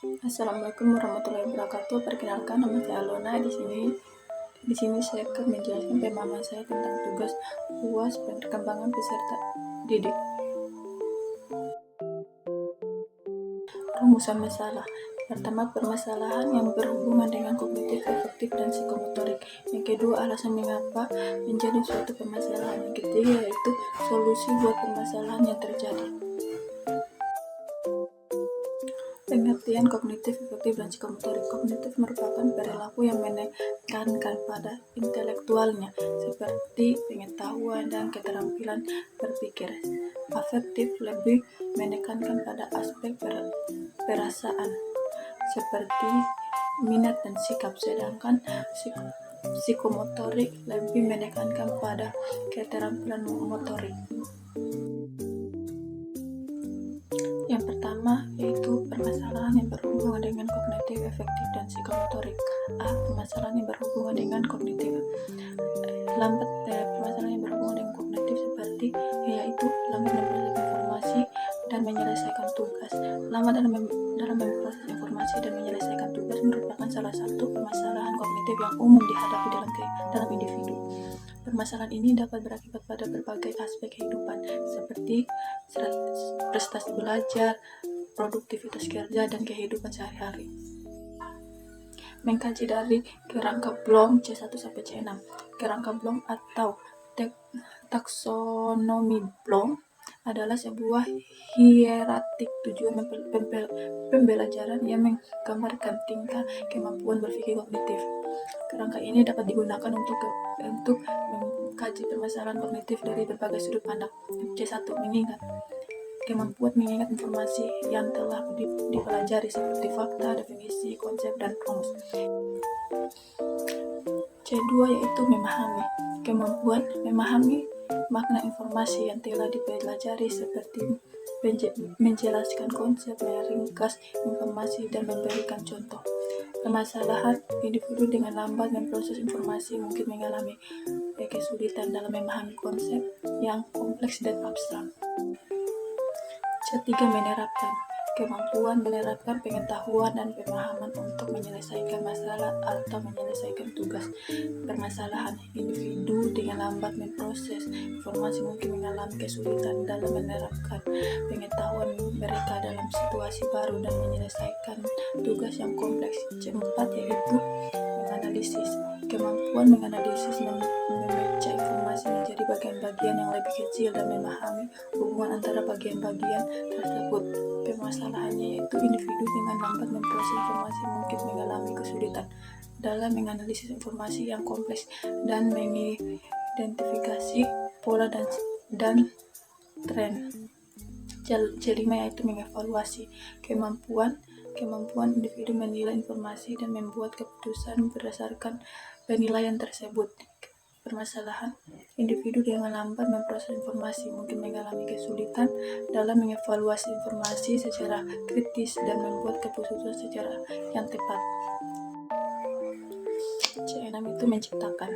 Assalamualaikum warahmatullahi wabarakatuh. Perkenalkan, nama saya Alona. Di sini saya akan menjelaskan pemahaman saya tentang tugas UAS perkembangan peserta didik. Rumusan masalah. Pertama, permasalahan yang berhubungan dengan kognitif, afektif, dan psikomotorik. Yang kedua, alasan mengapa menjadi suatu permasalahan. Yang ketiga yaitu solusi buat permasalahan yang terjadi. Pengertian kognitif, afektif, dan psikomotorik. Kognitif merupakan perilaku yang menekankan pada intelektualnya, seperti pengetahuan dan keterampilan berpikir. Afektif lebih menekankan pada aspek perasaan, seperti minat dan sikap, sedangkan psikomotorik lebih menekankan pada keterampilan motorik. Yang pertama yaitu permasalahan yang berhubungan dengan kognitif, afektif, dan psikomotorik. Permasalahan yang berhubungan dengan kognitif. Permasalahan yang berhubungan dengan kognitif seperti yaitu lambat memproses informasi dan menyelesaikan tugas. Lambat dalam memproses informasi dan menyelesaikan tugas merupakan salah satu permasalahan kognitif yang umum dihadapi dalam individu. Permasalahan ini dapat berakibat pada berbagai aspek kehidupan, seperti prestasi belajar, produktivitas kerja, dan kehidupan sehari-hari. Mengkaji dari kerangka Bloom C1-C6. Kerangka Bloom atau taksonomi Bloom adalah sebuah hierarkik tujuan pembelajaran yang menggambarkan tingkat kemampuan berpikir kognitif. Kerangka ini dapat digunakan untuk mengkaji permasalahan kognitif dari berbagai sudut pandang. C1. Kemampuan mengingat informasi yang telah dipelajari seperti fakta, definisi, konsep, dan rumus. C2 yaitu memahami. Kemampuan memahami makna informasi yang telah dipelajari seperti menjelaskan konsep, meringkas informasi, dan memberikan contoh. Permasalahan individu dengan lambat memproses informasi mungkin mengalami kesulitan dalam memahami konsep yang kompleks dan abstrak. C3. Menerapkan. Kemampuan menerapkan pengetahuan dan pemahaman untuk menyelesaikan masalah atau menyelesaikan tugas. Permasalahan individu dengan lambat memproses informasi mungkin mengalami kesulitan dalam menerapkan pengetahuan mereka dalam situasi baru dan menyelesaikan tugas yang kompleks. C4 yaitu menganalisis. Kemampuan menganalisis memecah informasi menjadi bagian-bagian yang lebih kecil dan memahami hubungan antara bagian-bagian tersebut. Permasalahannya yaitu individu dengan lambat memproses informasi mungkin mengalami kesulitan dalam menganalisis informasi yang kompleks dan mengidentifikasi pola dan tren. C5 yaitu mengevaluasi. Kemampuan individu menilai informasi dan membuat keputusan berdasarkan penilaian tersebut. Permasalahan individu dengan lambat memproses informasi mungkin mengalami kesulitan dalam mengevaluasi informasi secara kritis dan membuat keputusan secara yang tepat. C6 itu menciptakan.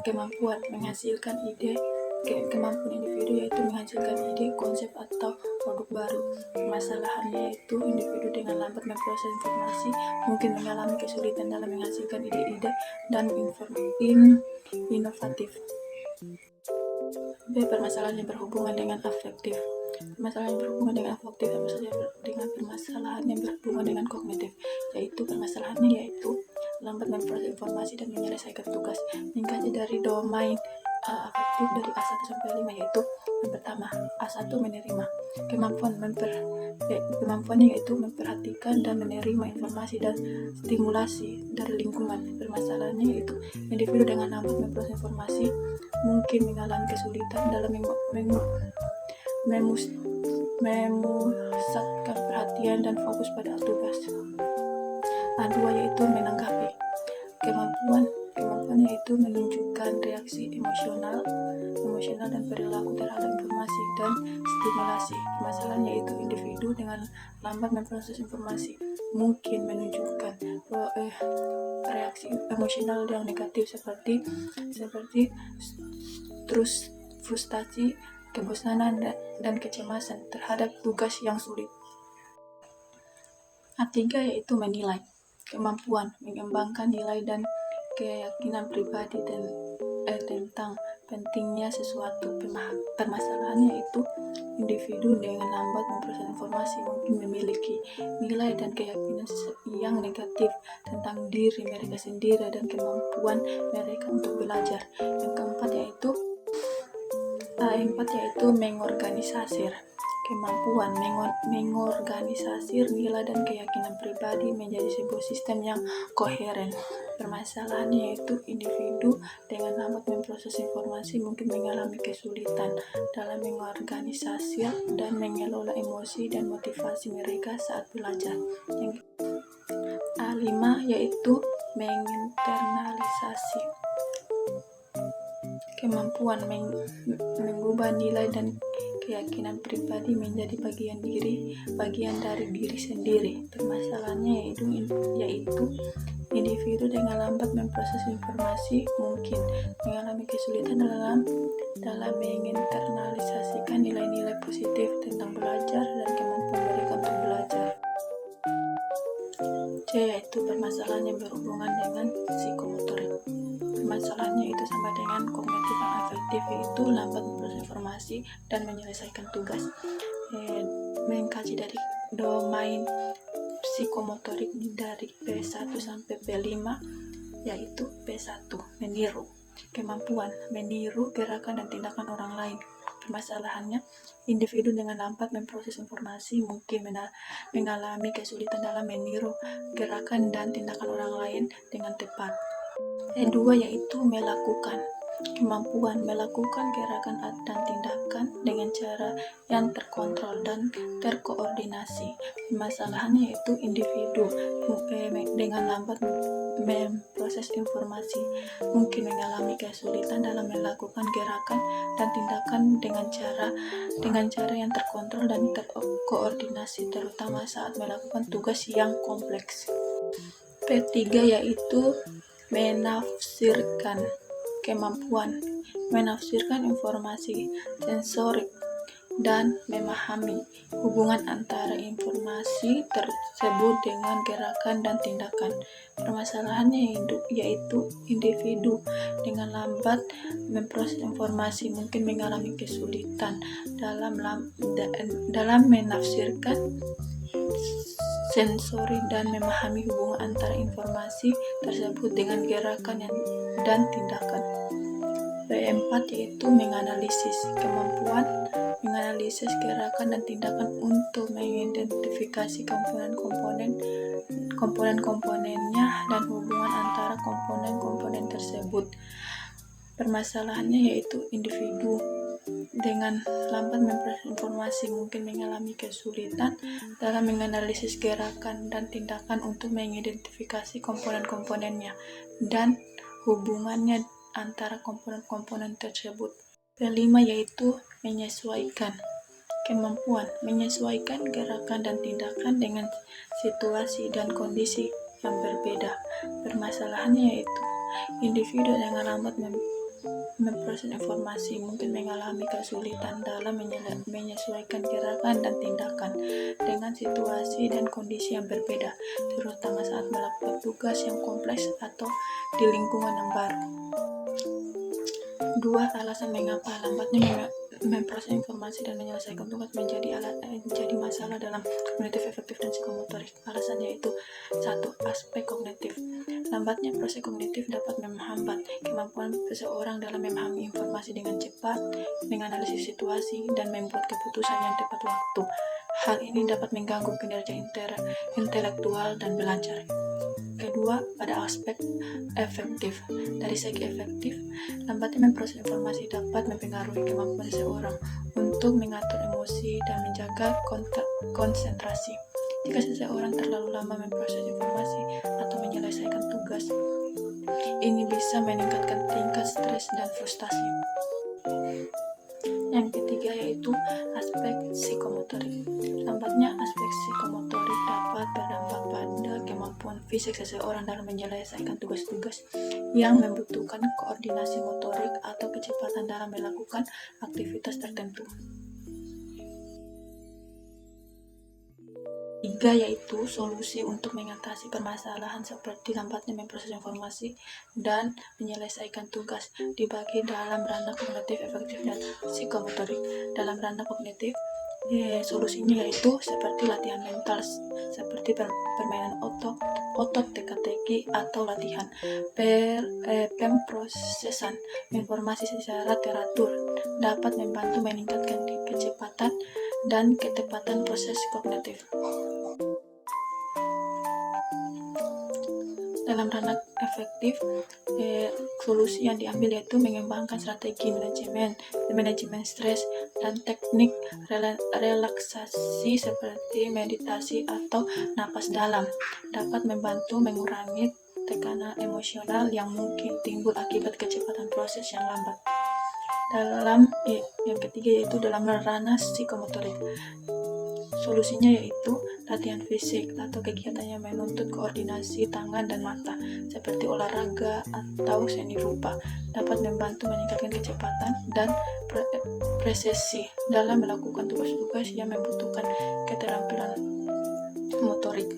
Kemampuan menghasilkan ide. Kemampuan individu yaitu menghasilkan ide, konsep, atau produk baru. Permasalahannya yaitu individu dengan lambat memproses informasi mungkin mengalami kesulitan dalam menghasilkan ide-ide dan inovatif. B. Permasalahan yang berhubungan dengan afektif. Permasalahan yang berhubungan dengan afektif sama saja dengan permasalahan yang berhubungan dengan kognitif, yaitu permasalahannya yaitu lambat memproses informasi dan menyelesaikan tugas. Mengkaji dari domain afektif dari A1 sampai 5 yaitu yang pertama, A1 menerima. Kemampuannya yaitu memperhatikan dan menerima informasi dan stimulasi dari lingkungan. Permasalahannya yaitu individu dengan lambat memproses informasi mungkin mengalami kesulitan dalam memusatkan perhatian dan fokus pada tugas. A2 yaitu menanggapi. Kemampuannya yaitu menunjukkan reaksi emosional dan perilaku terhadap informasi dan stimulasi. Permasalahan yaitu individu dengan lambat memproses informasi mungkin menunjukkan reaksi emosional yang negatif seperti frustasi, kebosanan, dan kecemasan terhadap tugas yang sulit. Ketiga yaitu menilai, kemampuan mengembangkan nilai dan keyakinan pribadi tentang pentingnya sesuatu. Permasalahannya yaitu individu dengan lambat memproses informasi mungkin memiliki nilai dan keyakinan yang negatif tentang diri mereka sendiri dan kemampuan mereka untuk belajar. Yang keempat yaitu mengorganisasi kemampuan mengorganisasi nilai dan keyakinan pribadi menjadi sebuah sistem yang koheren. Permasalahannya yaitu individu dengan lambat memproses informasi mungkin mengalami kesulitan dalam mengorganisasi dan mengelola emosi dan motivasi mereka saat belajar. Yang kelima yaitu menginternalisasi kemampuan mengubah nilai dan keyakinan pribadi menjadi bagian dari diri sendiri. Permasalahannya yaitu individu dengan lambat memproses informasi mungkin mengalami kesulitan dalam menginternalisasikan nilai-nilai positif tentang belajar dan kemampuan mereka untuk belajar. C yaitu permasalahan yang berhubungan dengan psikomotorik. Permasalahannya itu sama dengan kognitif yang efektif, yaitu lambat memproses informasi dan menyelesaikan tugas. Mengkaji dari domain psikomotorik dari P1 sampai P5, yaitu P1 meniru, kemampuan meniru gerakan dan tindakan orang lain. Permasalahannya, individu dengan lambat memproses informasi mungkin mengalami kesulitan dalam meniru gerakan dan tindakan orang lain dengan tepat. Kedua yaitu melakukan, kemampuan melakukan gerakan dan tindakan dengan cara yang terkontrol dan terkoordinasi. Permasalahannya yaitu individu dengan lambat memproses informasi mungkin mengalami kesulitan dalam melakukan gerakan dan tindakan dengan cara yang terkontrol dan terkoordinasi, terutama saat melakukan tugas yang kompleks. P3 yaitu menafsirkan, kemampuan menafsirkan informasi sensorik dan memahami hubungan antara informasi tersebut dengan gerakan dan tindakan. Permasalahannya yaitu individu dengan lambat memproses informasi mungkin mengalami kesulitan dalam menafsirkan sensori dan memahami hubungan antara informasi tersebut dengan gerakan dan tindakan. P4 yaitu menganalisis, kemampuan menganalisis gerakan dan tindakan untuk mengidentifikasi komponen-komponennya dan hubungan antara komponen-komponen tersebut. Permasalahannya yaitu individu dengan lambat memproses informasi mungkin mengalami kesulitan dalam menganalisis gerakan dan tindakan untuk mengidentifikasi komponen-komponennya dan hubungannya antara komponen-komponen tersebut. Kelima yaitu menyesuaikan, kemampuan menyesuaikan gerakan dan tindakan dengan situasi dan kondisi yang berbeda. Permasalahannya yaitu individu dengan lambat memproses informasi mungkin mengalami kesulitan dalam menyesuaikan gerakan dan tindakan dengan situasi dan kondisi yang berbeda, terutama saat melakukan tugas yang kompleks atau di lingkungan yang baru. 2. Alasan mengapa lambatnya memproses informasi dan menyelesaikan tugas menjadi masalah dalam kognitif efektif dan psikomotorik. Alasannya yaitu 1. Aspek kognitif. Lambatnya proses kognitif dapat menghambat kemampuan seseorang dalam memahami informasi dengan cepat, menganalisis situasi, dan membuat keputusan yang tepat waktu. Hal ini dapat mengganggu kinerja intelektual dan belajar. Kedua, pada aspek efektif. Dari segi efektif, lambatnya memproses informasi dapat mempengaruhi kemampuan seseorang untuk mengatur emosi dan menjaga konsentrasi. Jika seseorang terlalu lama memproses informasi atau menyelesaikan tugas, ini bisa meningkatkan tingkat stres dan frustasi. Yang ketiga yaitu aspek psikomotorik. Lambatnya aspek psikomotorik dapat berdampak pada kemampuan fisik seseorang dalam menyelesaikan tugas-tugas yang membutuhkan koordinasi motorik atau kecepatan dalam melakukan aktivitas tertentu. Tiga yaitu solusi untuk mengatasi permasalahan seperti lambatnya memproses informasi dan menyelesaikan tugas, dibagi dalam ranah kognitif, efektif, dan psikomotorik. Dalam ranah kognitif, solusinya yaitu seperti latihan mental, seperti permainan otot teka-teki atau latihan pemrosesan informasi secara teratur dapat membantu meningkatkan kecepatan dan ketepatan proses kognitif. Dalam ranah efektif, solusi yang diambil yaitu mengembangkan strategi manajemen stres dan teknik relaksasi seperti meditasi atau napas dalam dapat membantu mengurangi tekanan emosional yang mungkin timbul akibat kecepatan proses yang lambat. Yang ketiga yaitu dalam ranah psikomotorik. Solusinya yaitu latihan fisik atau kegiatan yang menuntut koordinasi tangan dan mata seperti olahraga atau seni rupa dapat membantu meningkatkan kecepatan dan presisi dalam melakukan tugas-tugas yang membutuhkan keterampilan motorik.